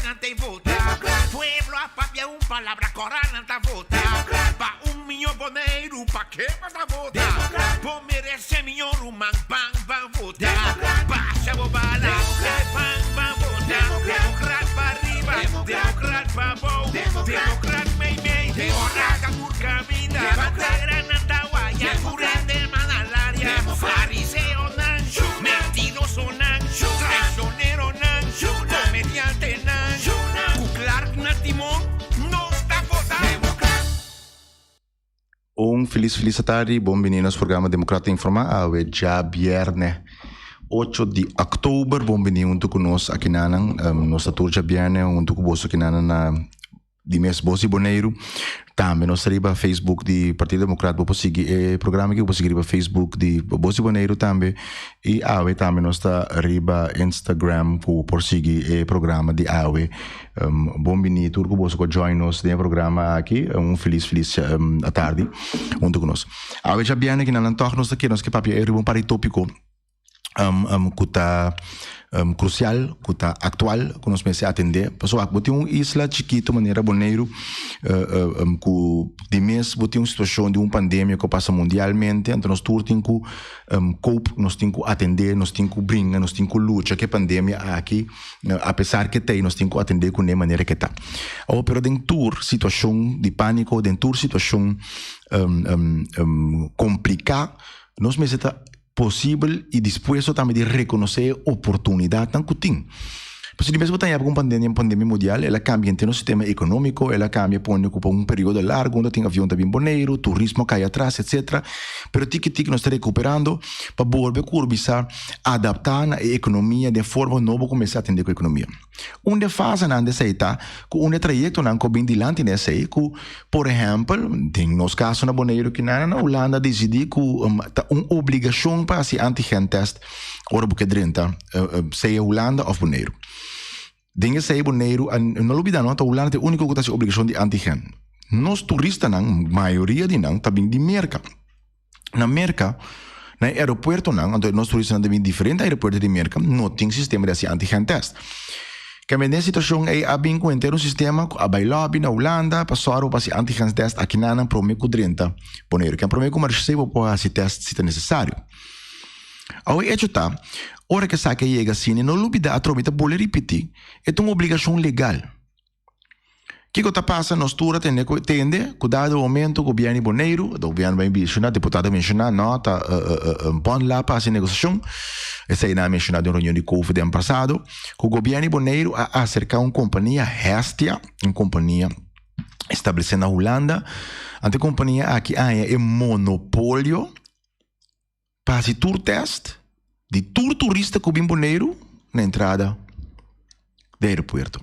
no te vota. Pueblo a papia un palabra corana ta vota. Pa un millón boneiro, pa que vas a vota? Po merece millón rumang bang bang vota. Pa chavo bala, bang bang vota. Democrat pa arriba, democrat pa bo, democrat mei mei, democrat camur camina, bandera nantaguaya, curende manalaria, fariseo nanchu, mentiroso nanchu, traicionero nanchu, comediante nanchu, Clark Natimon, no está votando. Feliz tarde, bem-vindos ao programa Democrata Informa, hoje é viernes 8 de outubro, bem-vindo conosco aqui na nossa turja viernes, junto com você aqui na de mês Bosi Boneiro. Também nós arriba Facebook de Partido Democrata, vou seguir o programa que vou seguir para Facebook de Bosi Boneiro também. E AWE também nós está arriba Instagram por seguir o programa de AWE. Bom venir, turco você que join nos no programa aqui. Feliz à tarde junto conosco. AWE já viene aqui na lantorna nós aqui, nós que papi é um paritópico que está crucial, que está atual, que nós precisamos atender. Pessoal, bote isla chiquito, maneira boneiro, que de mês bote situação de pandemia que passa mundialmente, então nós temos que cope, nós temos que atender, nós temos que brincar, nós temos que lutar que a pandemia aqui, apesar que tem, nós temos que atender com a maneira que está. Pero dentro situação de pânico, dentro situação complicada, nós precisamos possível e disposto também de reconhecer oportunidade tan cutin. Porque se mesmo tem alguma pandemia mundial, ela cambia entre o sistema econômico, ela cambia por período largo, onde tem avião também boneiro, turismo cai atrás, etc. Pero tique nós estamos recuperando para volver a adaptar a economia de forma nova começar a atender com a economia. Onde faz não aceitar que um trajeto não que bem dilante nessa que, por exemplo, tem nos casos na boneiro que na Holanda decidi que uma obrigação para se antigen test ora porque drenta seja Holanda ou boneiro. Dengue sei boneiro, não olvida não, a Holanda tem a única que tem obrigação de antigen. Nós turistas não, maioria de não, também de merca. Na merca, no aeroporto não, então nós turistas não também diferente aeroporto de merca, não tem sistema de antigen test. Que a situação é a bem com um sistema a bailar na Holanda, passaram para se antigen test aqui na promeco 30 boneiro, que a promeco marchei para fazer test se é necessário. Ao hecho tá, hora que saca chega assim, não olvida a tromita bole repetir, é uma obrigação legal. Que está passando, nós todos tende, que dado o momento que o governo boneiro, o governo vai mencionar, o deputado mencionar, não, tá, põe lá para essa negociação, essa aí não é mencionada em reunião de COVID ano passado, que o governo boneiro a acercar uma companhia Hestia, uma companhia estabelecida na Holanda, a companhia aqui é monopólio, para fazer tour test de tour turista com o boneiro na entrada do aeroporto.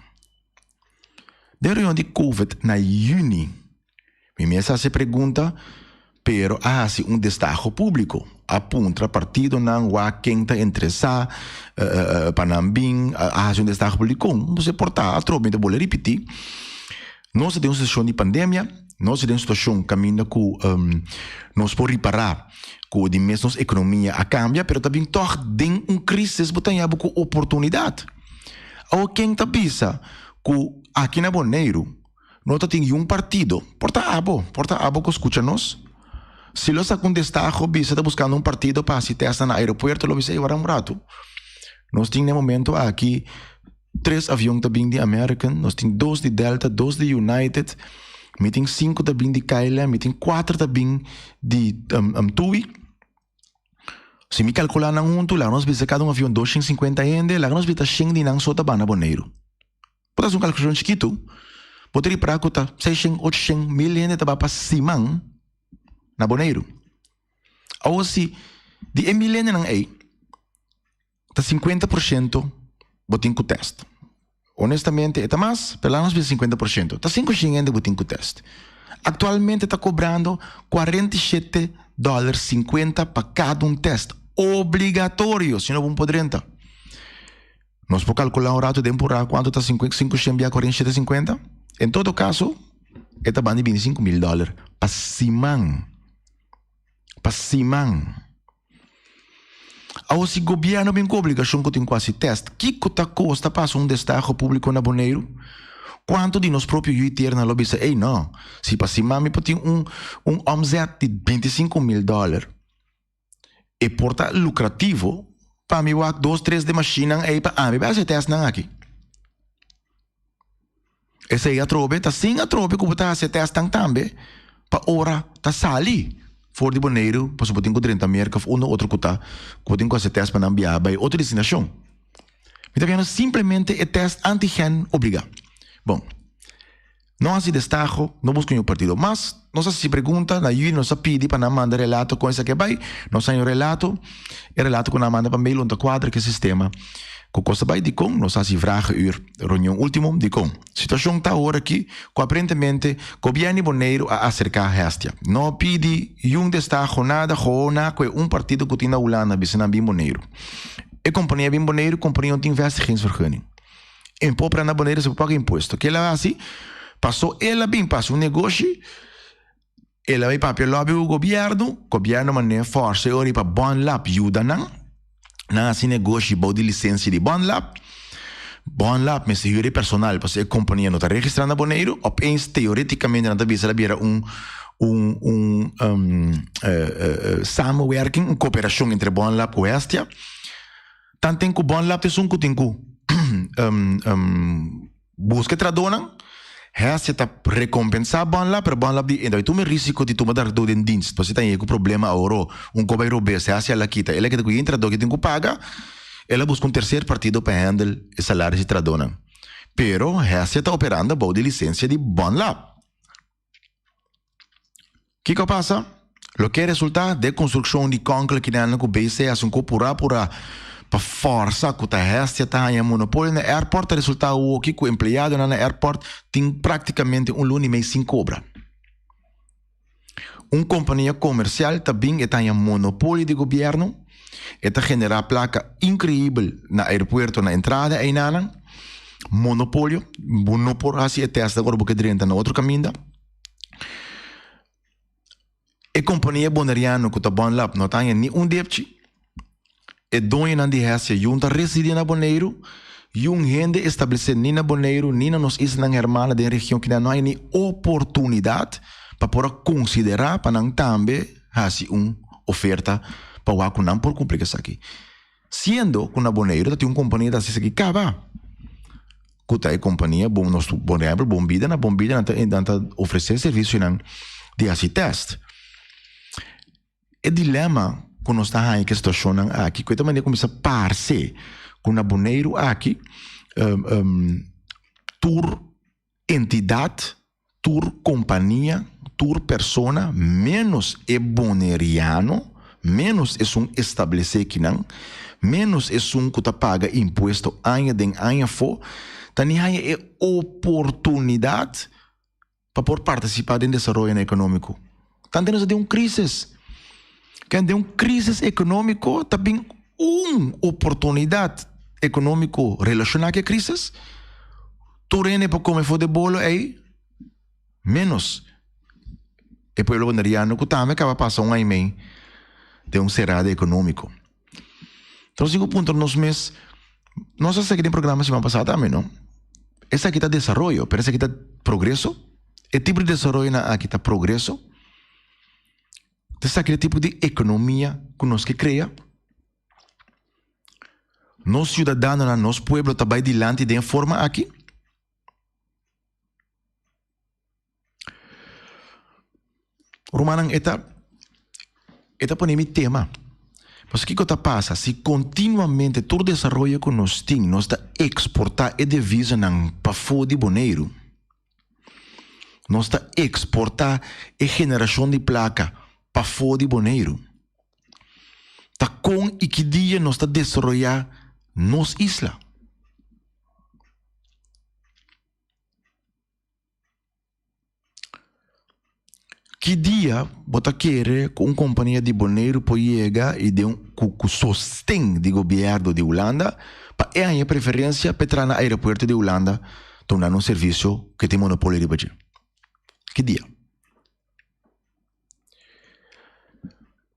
De reunião de COVID na Juni, me se pergunta, pero hace destaque público. Apunta partido não há quem está interessado, Panambim, hace destaque público. Você porta a troca de bola repetir. Nós temos uma situação de pandemia, nós temos uma situação caminho que nós podemos reparar que de mesmo nossa economia a cambia, pero também toch tem crise, botem com oportunidade. Ou quem está pensa que aqui na Boneiro nós temos partido, porta abo que escuta nós. Se nós com destaque, você está buscando partido para se testar no aeroporto, lo você vai um rato. Nós temos no momento aqui 3 aviões também de American, nós temos 2 de Delta, 2 de United, temos 5 também de KLM, temos 4 também de TUI. Se me calcular na junto, lá nós vamos cada avião 250 ende, lá nós vamos 100 de não só na Boneiro. Pode fazer calculação chiquito, pode ir para a 600, 800 mil ende para cima na Boneiro. Ou se de mil ende não é, tá 50% botem com o teste. Honestamente, é mais, pelo menos 50%. Tá 500 ende botem com o teste. Atualmente está cobrando $47,50 para cada teste. Obrigatório, senão não pode rentar. Nós podemos calcular o rato de temporada quanto está 500 via 47,50. Em todo caso, está bando de $25,000 para cima. Para cima. Ao se governo bem com obrigação que tem quase teste, que custa passa destaque público na Boneiro? Quanto de nós próprios juízes na lobby ei não, se para mami tem omzet de $25,000 e porta lucrativo, para mim wak 2-3 de machina aí para a mim vai ser teste não aqui. Esse aí a trobe, tá sim a trobe que botar se teste também, para ora tá sali. For de Boneiro, para se botar com 30 merca, ou no outro cuta, que botar com esse teste para enviar para outra destinação. Então vendo simplesmente é teste antigen obriga. Bom, nós se destaco, não buscamos o partido, mas nós se pergunta, na Yui nos pede para não mandar relato com essa que vai, nós temos relato que nós manda para mail onde quadra que sistema, que costa vai de com, nós se vragen reunião último de com. Situação está agora aqui, que aparentemente governo Boneiro a acercar a Hestia. Não pede destaco nada, com partido que tem na Holanda, Vicena Boneiro. E companhia Boneiro, companhia onde investigações em popra na Boneiro se paga imposto. Que ela assim, passou negócio, ela vai para o governo mané força ori para Bond Lab ajuda na assim negócio de licença de Bond Lab, mas se personal, porque a companhia não está registrada na Boneiro, opeens teoreticamente não está vista viera samenwerking, uma cooperação entre Bond Lab e Hestia. Tanto tem que Bond Lab tem busca tradona, Hestia está recompensar Bond Lab, pero Bond Lab di então tu me risco de tu dar do den dienst, porque tem um problema agora, cobairo B, se Hestia la quita, ela que tem que entrar do que tem que pagar, ela busca terceiro partido para handle o salário de tradona. Pero Hestia está operando a de licença de Bond Lab. Que passa? Lo que resulta de construção de concreto que não é BC, é pura para força que a Hestia está em monopólio no aeroporto, resulta o que o empregado no aeroporto tem praticamente lune mês sem cobra. Uma companhia comercial também está em monopólio de governo, está genera placa incrível no aeroporto na entrada e na monopólio assim é testa agora porque direita no outro caminho. E companhia boneriano que está bom lá não tem nenhum débito. E dono na Hestia, junta reside na Boneiro, gente estabelece nem na Boneiro, nem na nos islas hermanas da região que não há nem oportunidade para poder considerar para não também fazer uma oferta para o que não por cumprir isso aqui. Sendo que na Boneiro tem uma companhia da CISA que acaba. Que a companhia, bom, nós Boneiro, bombida não oferecer serviço de assistência. O dilema que nós estamos em que situação aqui, que também começa a parecer com a Boneiro aqui, tur entidade, tur companhia, tur persona, menos é boneriano, menos é estabelecer que não, menos é que paga imposto año den año for, também é oportunidade para poder participar do desenvolvimento econômico. Tanto nós temos crise. Quem tem crise econômica, também uma oportunidade econômica relacionada com a crise. Torene para comer for de bolo aí, menos. E para o boneriano que também acaba passando um ano de cerrado econômico. Então, o ponto nos meses, nós aqui tem programa semana passada também, não? Essa aqui está desenvolvimento, pero essa aqui está progresso. E tipo de desenvolvimento aqui está progresso. Esse é aquele tipo de economia que nós que cria. Nós cidadãos, nosso povo está bem adiante de forma aqui. Romanang eta para mim tema. Mas o que passa? Se continuamente todo o desenvolvimento que nós temos, nós está exportar e divisa para fora de Boneiro. Nós está exportar e geração de placa para fora de Boneiro. Tá com e que dia nós está desenvolver nos isla. Que dia bota querer com uma companhia de Boneiro para chegar e de com sostém de governo de Holanda para é a minha preferência para entrar no aeroporto de Holanda tornar um serviço que tem monopólio de Bahia. Que dia?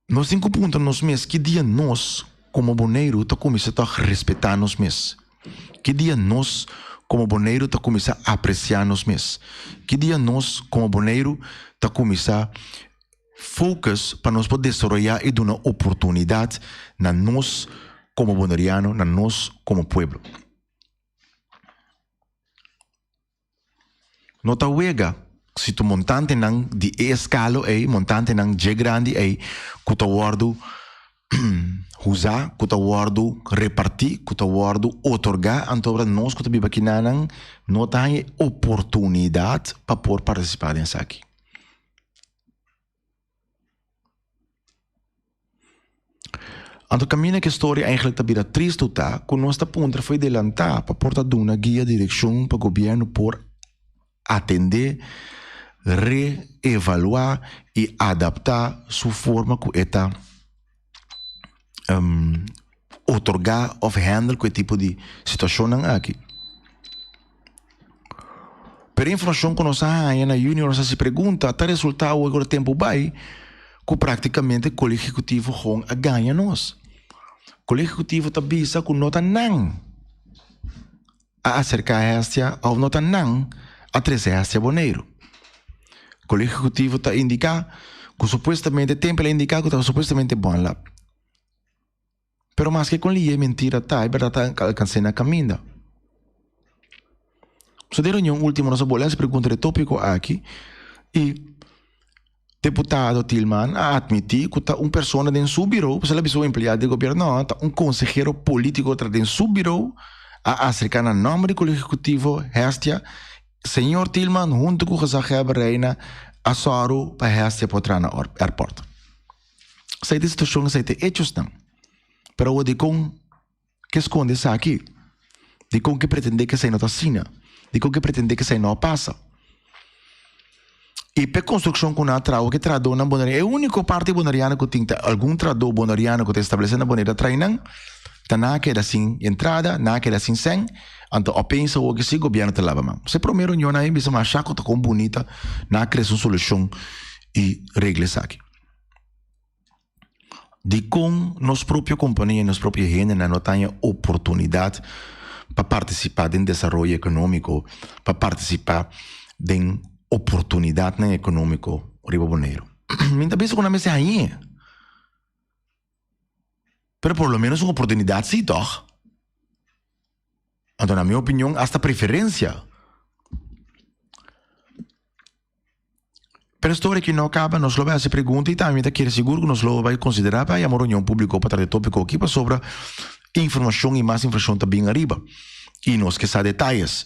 Nos 5 pontos nos meses, que dia nós, como boneiro tá começa a respeitar nos mesmos? Que dia nós como boneiro tá começa a apreciar nos mesmos? Que dia nós como boneiro tá começa focus para nós poder desenvolver e dar uma oportunidade na nós como boneriano, na nós como pueblo. Nota wega, se tu montante nang di escalo montante nang je grande kuta wardu usar, kuta wardu repartir, kuta wardu otorgar, antora nós kuta biba kinanang nota oportunidade para por participar nessa aqui. Anto caminho que a história eigenlijk tá bira triste tá, com nossa ponta foi adelantar para portar uma guia direção para o governo por atender, reevaluar e adaptar sua forma que está otorgar ou handle com tipo de situação aqui. Pero a informação que nós temos na União, nós se pergunta, está resultado agora tempo vai, que praticamente o colégio executivo com a ganha nós. O colégio executivo está bisa que nota não a acercar esta ou nota não a trazer esta boneiro. O colégio executivo está indicar que supostamente tem para indicar que está supostamente bom lá. Pero mais que com ele é mentira, tá, é verdade, está alcançando a caminho. So, de reunião última, nós bolamos pergunta de tópico aqui e deputado Tillman a admitir que está uma pessoa dentro do seu bureau, se ela é um empregado do governo, não, está um consejero político dentro do seu bureau a acercar o nome do colégio executivo, Hestia, senhor Tillman, junto com o Zacheber Reina, a Soru para Hestia para entrar no aeroporto. Sei de situação, sei de hechos não. Pero o de com que esconde isso aqui, de com que pretende que se não assina, de com que pretende que se não passa. E para construção com a trau que tradou na bonaria, é a única parte bonariana que tem algum tradou bonariano que está estabelecendo na bonaria trainan, tá na que era assim entrada, na que era assim sem, então a pensa o que se governo te lava mão. Se primeiro união aí bisa mais chaco tá com bonita, na cresce uma solução e regras aqui. De com nos própria companhia, nos própria gente, não tem oportunidade para participar do desenvolvimento econômico, para participar de oportunidade no econômico riba boneiro. Minta pensa que não é aí. Pero por lo menos uma oportunidade sim, toch? Então, na minha opinião, hasta preferência. Pero a história que não acaba, nós lo vai se pergunta e também quer seguro que nós lo vai considerar para a reunião pública para tratar tópico aqui para sobre informação e mais informação também arriba. E nós que sabe detalhes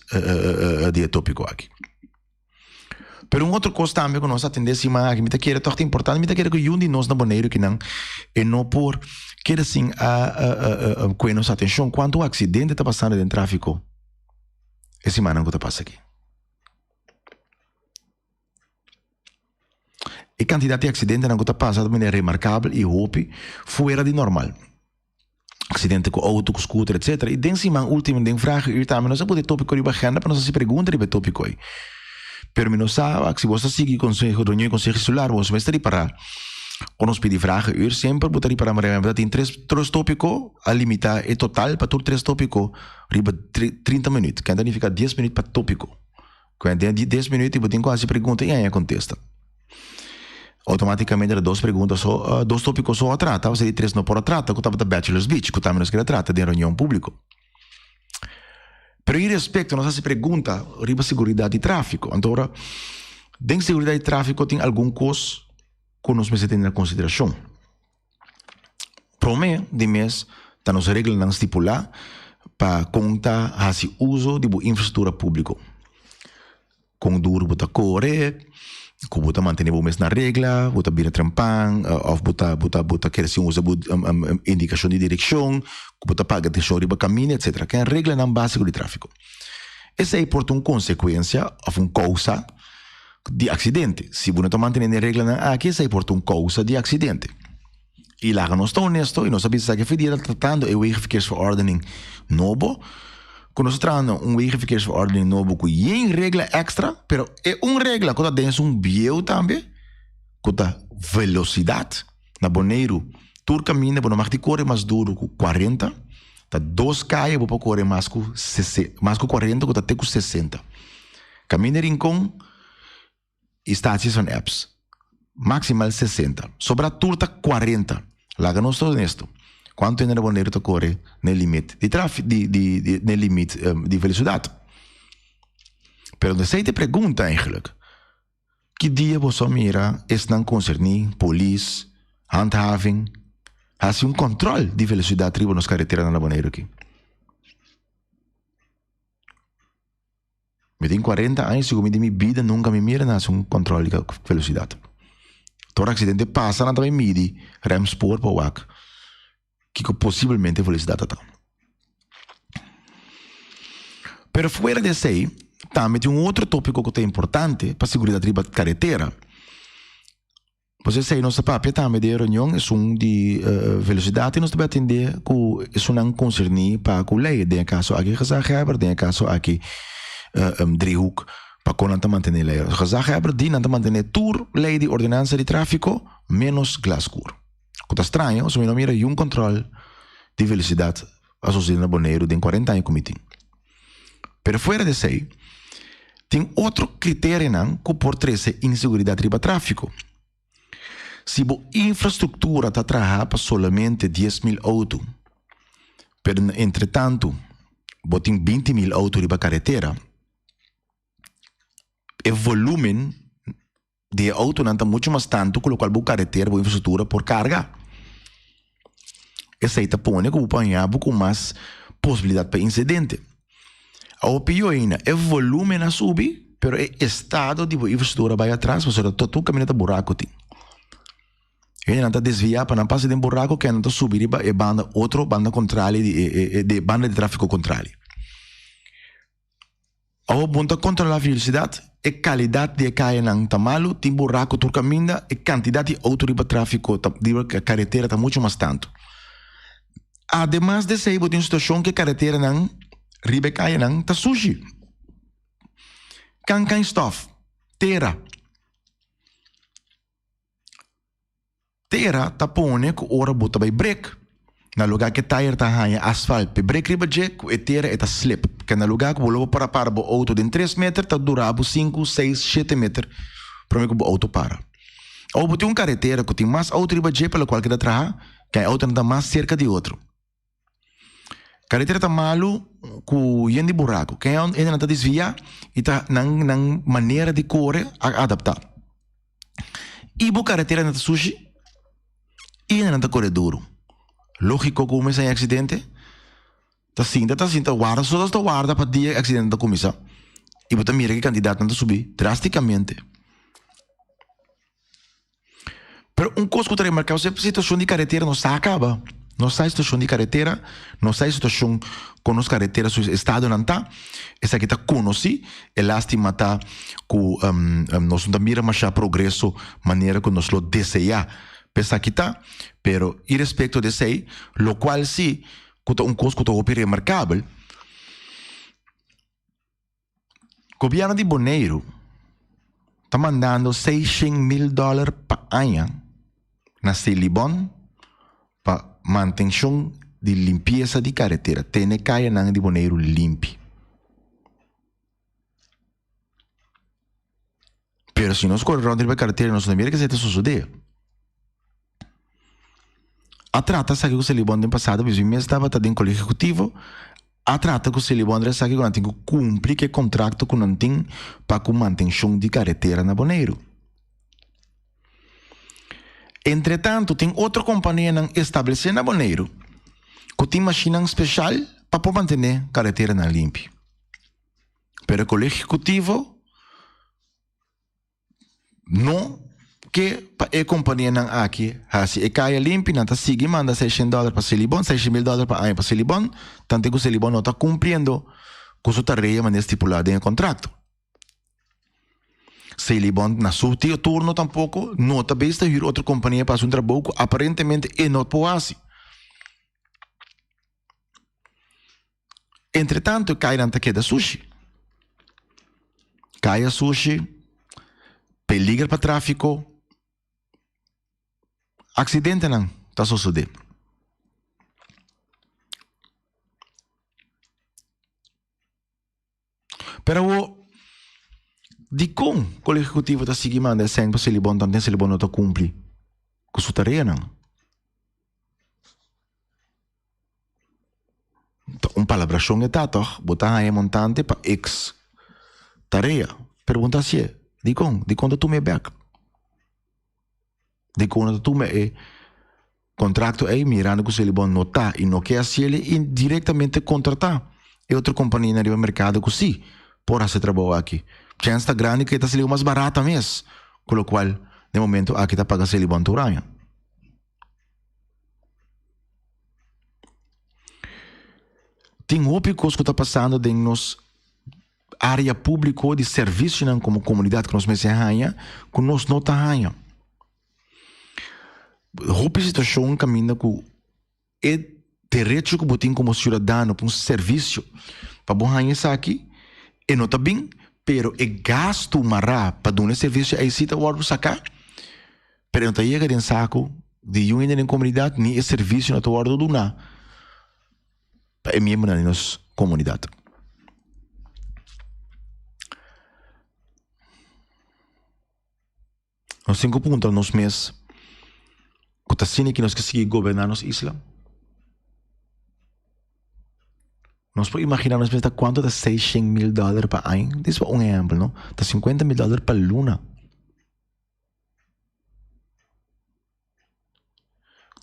de tópico aqui. Pero outro coisa também que nós atendemos que me quer é importante, me quer que um de nós na boneiro que não é não por quer assim com nossa atenção quando o acidente está passando dentro do tráfico. Essa semana que está passando aqui. A quantidade de acidentes que está passando é remarcável e hope fora de normal. Acidente com auto, com scooter, etc. E dentro de última de vraag u também nós podemos tópico de agenda para nós se perguntar sobre tópico aí. Pero me não sabe que se você seguir consejo reunião consejo celular você vai estar para quando nos pedir vragen uur sempre botar para me tem três tópicos a limitar é total para todo três tópicos riba 30 minutos que ainda fica 10 minutos para tópico quando tem 10 minutos e botem quase pergunta e aí contesta automaticamente era duas perguntas só dois tópicos só a trata você três não por a trata que estava da bachelor's beach que também nos quer trata de reunião público. Pero em respeito a nossa pergunta riba segurança de tráfico então dentro de segurança de tráfico tem algum coisa que nós precisamos ter em consideração. Por meio de mês, está nos regras não estipular para contar esse uso de infraestrutura pública. Com duro, bota correr, que bota manter o mês na regra, bota vir trampang, ou bota querer se usa indicação de direção, que bota paga de show, riba caminho, etc. Que é a regra não básica de tráfico. Essa é por uma consequência, ou uma causa de acidente. Se você não mantém a regra aqui, isso é por uma causa de acidente. E lá nós estamos honestos, e nós sabemos que a federal tratando o wegenverkeersverordening novo, que nós tratando wegenverkeersverordening novo com uma regra extra, pero é uma regra que tem um biel também, que tem velocidade, na boneiro, tur caminha, não mag correr mais duro com 40, tá 2 caia, vou correr mais com 40, que tá até com 60. Caminha rincon, estácias são apps. Maximal 60. Sobra tur tá 40. Lá que não estou honesto. Quanto é boneiro tá correr no limite de tráfego, no limite de velocidade. Pero você te pergunta eigenlijk, que dia você mira, não concerni, polícia, handhaving, há controle de velocidade tribo nos carreteras na boneiro aqui. Eu tenho 40 anos, segundo minha vida, nunca me mira na controle de velocidade. Todo acidente passa na também mide remspor para o WAC, que possivelmente velocidade está. Pero fora desse aí, também tem outro tópico que é importante para a segurança da carretera. Você sei, nossa papel também de reunião é velocidade e nós também atender que isso não concerne para a lei. Tem caso aqui, gezagheber, tem caso aqui, driehoek, para que manter a lei. Gezagheber die não manter tour lei de ordenança de tráfico menos glascur. O que é estranho, se não mira controle de velocidade associado na boneiro de 40 anos comitim. Pero fora desse aí, tem outro critério que pode trazer insegurança de tráfico. Se a infraestrutura está trabalhando para somente 10.000 autos, pero entretanto, tem 20.000 autos de carretera, o volume de autos não está muito mais tanto, com o qual a carretera, a infraestrutura, por carga. Essa aí está pondo que o apanhar com mais possibilidade para incidente. A pior ainda, o volume não sube, pero o estado de infraestrutura vai atrás, você está todo caminho de buraco. Ele não está desviado para não passar de buraco, que não está subir e banda, outra banda contrária, de banda de tráfego contrário. Ao ponto de controlar a velocidade, a qualidade de caia não está malo, tem buraco por caminho, a quantidade de auto de tráfego, de carretera está muito mais tanto. Ademais desse aí, tem uma situação que a carretera não ribe caia não está suja. Can stuff, terra. Terra tá pone que ora bota by break. Na lugar que tire tá hanha asfalto, pe break riba jack, e terra eta slip. Que na lugar que bolo para bo auto de 3 metros, tá durabo 5, 6, 7 metros. Para mim que o auto para. Ou bote carretera que tem mais auto riba jack pela qual que dá traha, que a auto não tá mais cerca de outro. Carretera tá malo com yende buraco. Quem ainda não tá desvia e tá nang maneira de correr adaptar. E bo carretera não tá suja e ainda não tá correr duro. Lógico que começa em acidente. Tá cinta, guarda, só está guarda para dia acidente da começa. E você mira que o candidato não tá subir drasticamente. Pero coisa que eu remarcar, a situação de carretera não se acaba. Não sai situação de carretera, não sai situação com as carreteras, o estado não está. Essa aqui está conheci, é lástima tá que nós não mira mais a progresso, maneira que nós lo deseja. Pensa que está, pero e respeito desse aí, lo qual sim, que coisa que é remarcável, o governo de Bonaire está mandando $600,000 por ano na Celibon para manutenção de limpeza de carretera. Tem caia na de Bonaire limpo. Pero se nós corremos de carretera, nós não vemos que isso está sucedendo. A trata sabe que o Celibon no passado, mas eu estava em colégio executivo, a trata que o Celibon sabe que não tem que cumprir o contrato que não tem para a manutenção de carretera na Bonaire. Entretanto, tem outra companhia estabelecida na Bonaire que tem máquina especial para manter a carretera na limpa. Pero o colégio executivo não que a companhia não aqui, se a caia limpa, não está seguindo, manda $600 para Celibon, $600,000 para ano para Celibon, tanto que o Celibon não está cumprindo com sua tarefa maneira estipulada em contrato. Celibon, na seu turno tampouco, não está bem estar outra companhia para um trabalho que aparentemente é não pode. Entretanto, caia não está queda sushi. Caia sushi, peligra para tráfico, acidente não, tá suceder. Pero di com o executivo tá seguindo manda sempre se ele bom tanto se ele bom não tá cumpre com sua tarefa não. Palabração é tá toch, botar aí montante para ex tarefa. Pergunta se é, di com tu me back. Di com tu me contrato aí mirando que se ele bom notar e não quer se ele indiretamente contratar e outra companhia no mercado que sim, por esse trabalho aqui. Chance está grande que está se mais barata mesmo, com o qual de momento aqui está pagando se ele bom turanha. Tem outras coisas que está passando dentro nos área pública de serviço como comunidade que nós mencionamos, que nós não estamos. Outra situação caminha com é direito que você tem como cidadão para um serviço para bom isso aqui e não está bem, pero é gasto mará para dar um serviço aí se está o sacar, pero não está chegando em saco de um na comunidade nem é serviço não está o do na é mesmo na nossa comunidade. Nos 5 pontos nos meses que está sendo que nós conseguimos governar nossa isla. Nós podemos imaginar nós pensar quanto dá $600,000 para ano. Isso é um exemplo, não? Dá $50,000 para luna.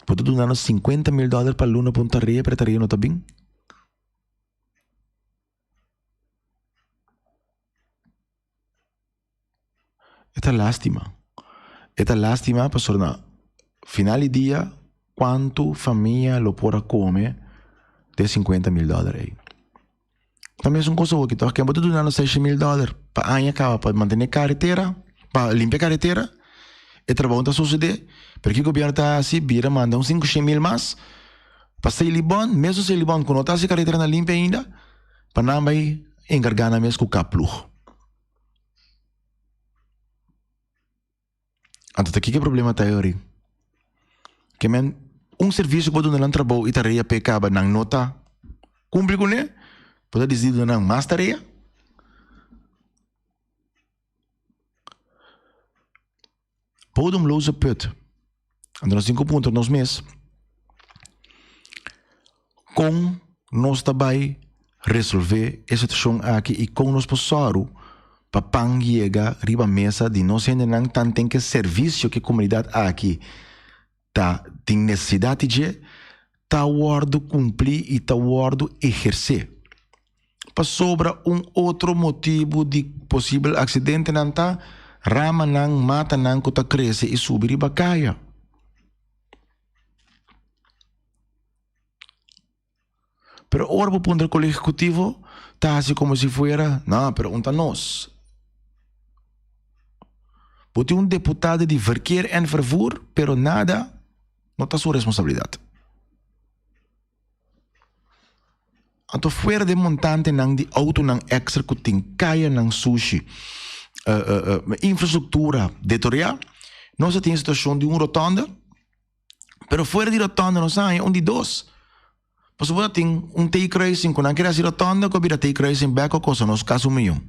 Pode dar nos $50,000 para luna para um tarefa para tarefa não está bem? Esta lástima. Esta lástima para sorna final do dia quanto família lo pode comer de $50,000 aí. Também é uma coisa que tu acaba de dar $600,000 para ano acaba para manter carretera, para limpar carretera. E trabalho está suceder, porque o governo está assim, vira manda uns 500,000 mais para ser libon, mesmo ser libon quando está se carretera na limpa ainda, para não vai encargar na mesma com o caplu. Então aqui que problema está aí? Que men um serviço que pode dar trabalho e tarefa pecaba não nota cumpre com ele, pode dizer não mais tarefa. Bodemloze put. En dan 5 puntos nos meses. Com nós também resolver essa situação aqui e com nós possamos para pangiega riba mesa de nós ainda não tem que serviço que a comunidade aqui tá tem necessidade de tá guardo cumprir e tá guardo exercer. Para sobra outro motivo de possível acidente não tá rama nang mata nang kuta cresce e subir e bacaya. Pero ora o ponto do executivo tá assim como se fuera, não, pergunta nós. Bote deputado de verkeer en vervoer, pero nada, não tá sua responsabilidade. Então fora de montante nang de auto nang extra kuting kaya nang sushi. Infraestrutura detorial, nós temos a situação de rotonda, mas fora de rotonda nós temos de dois. Por exemplo, tem T-Cruising, quando não quer fazer rotonda, que vira T-Cruising back, coisa nós caso $1,000,000.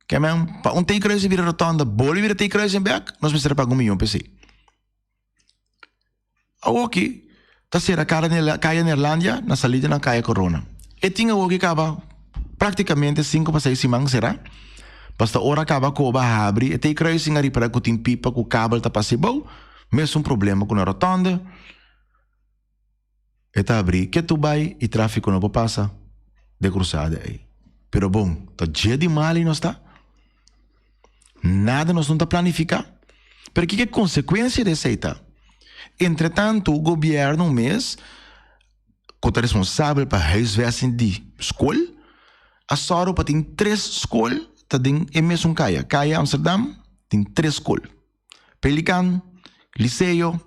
Que mesmo, para T-Cruising vira rotonda, boli vira T-Cruising back, nós precisamos pagar $1,000,000 PC. Aqui, está sendo a caia na Irlândia, na salida na caia Corona. E tinha aqui que acaba praticamente 5 para 6 semanas, será? Basta ora acaba com o abre e tem cruising ali para que tem pipa com o cabo tá passível, mesmo problema com a rotonda. E tá abrir que tu vai e tráfego não passa de cruzada aí. Pero bom, tá dia de mal e não está. Nada nós não tá planificar. Pero que é consequência dessa aí tá? Entretanto, o governo mês que é responsável para reisversen de escola, a Soro para tem 3 escolas tem mesmo Caia Amsterdam tem 3 escolas. Pelican, Liceu,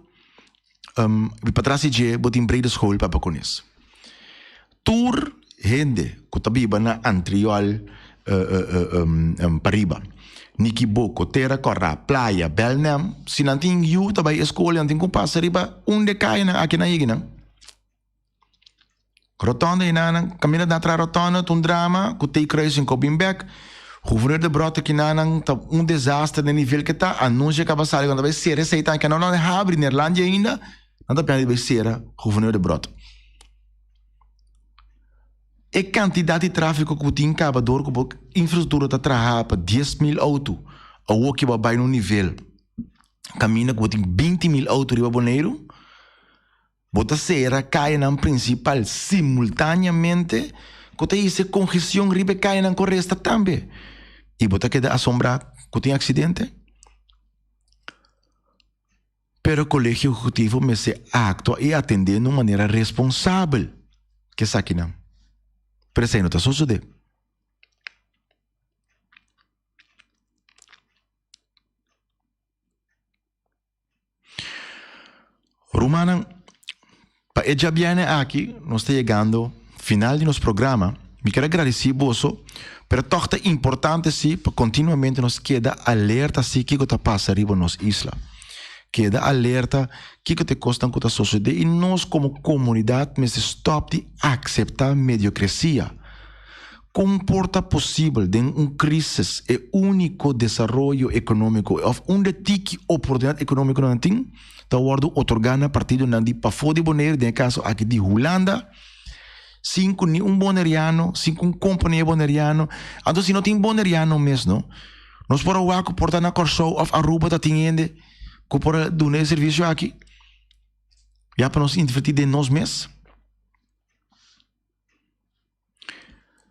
e para trás de botin breda escola para conhecer. Tour gente que tá viva na anterior Pariba. Niki Boko, Terra Corra, Playa, Belnem. Se não tem you, tá vai escola, não tem como passar riba, onde cai na aqui na igreja. Rotonda e nana, caminha da tra rotonda, um drama, que tem cruising com Bimbek. Gouverneur de Brota que nana, tá desastre no nível que tá, anuncia que vai sair quando vai ser receita que não abre Nederlândia ainda, não tá pensando vai ser gouverneur de Brota. E quantidade de tráfego que tem acaba door que infraestrutura tá trabalhando para 10.000 autos, ou que vai no nível caminha que tem 20.000 autos riba boneiro. Bota serra cai na principal simultaneamente, que tem essa congestão riba cai na corresta também. E bota queda assombrar que tem acidente. Pero o colégio executivo me se actua e atender de uma maneira responsável. Que isso aqui não. Pero isso aí não está sucedendo. Romana, para já viene aqui, nós está chegando final de nosso programa. Me quero agradecer você, pero toch é importante sim, para continuamente nos queda alerta sim que está passando riba nos isla. Queda alerta que te costa que está sucedendo e nós como comunidade me se stop de aceitar mediocracia. Comporta possível de crise e único desenvolvimento econômico of tiki oportunidade econômica não tem, tá word otorgada a partir de para fora boneiro, de caso aqui de Holanda, 5 ni boneriano, 5 companhia boneriano, então se não tem boneriano mesmo, nós por o que porta na Corsou of Aruba tá tinhende, que por do serviço aqui, já para nós invertir de nós mesmos.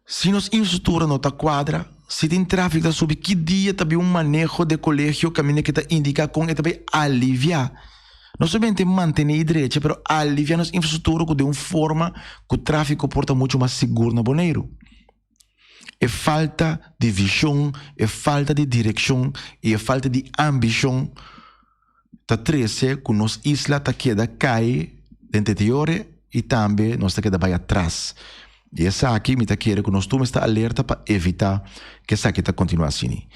Se nos infraestrutura não está quadra, se tem tráfego sobre que dia também manejo de colégio caminho que está indica com também aliviar. Não somente manter a direita, mas aliviar nossa infraestrutura de uma forma que o tráfego porta muito mais seguro na Boneiro. É falta de visão, é falta de direção e é falta de ambição. Tá trece que nossa isla tá queda cai dentro de teoria e também nós tá queda vai atrás. E essa aqui me tá querendo que nós estamos alerta para evitar que essa aqui tá continue assim.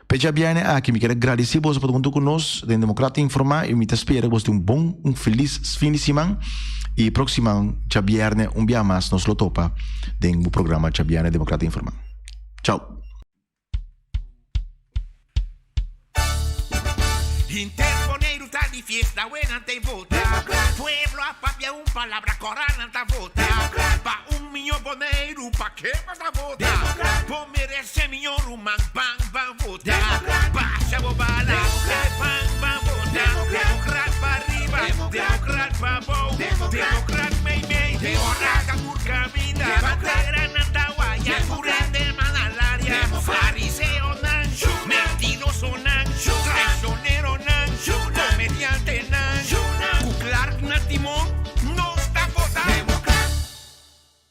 Peja bem aqui me quero agradecer você por contar conosco, de Democrata Informar e me tá espera você um feliz fim de semana e próximo dia viernes dia mais nos lo topa dentro do programa dia viernes Democrata Informar. Tchau. Interboneiro tá de fiesta, buena te vota. Pueblo a papia palabra corana ta vota. Pa millón boneiro, pa que vas a vota. Po merece millón man pan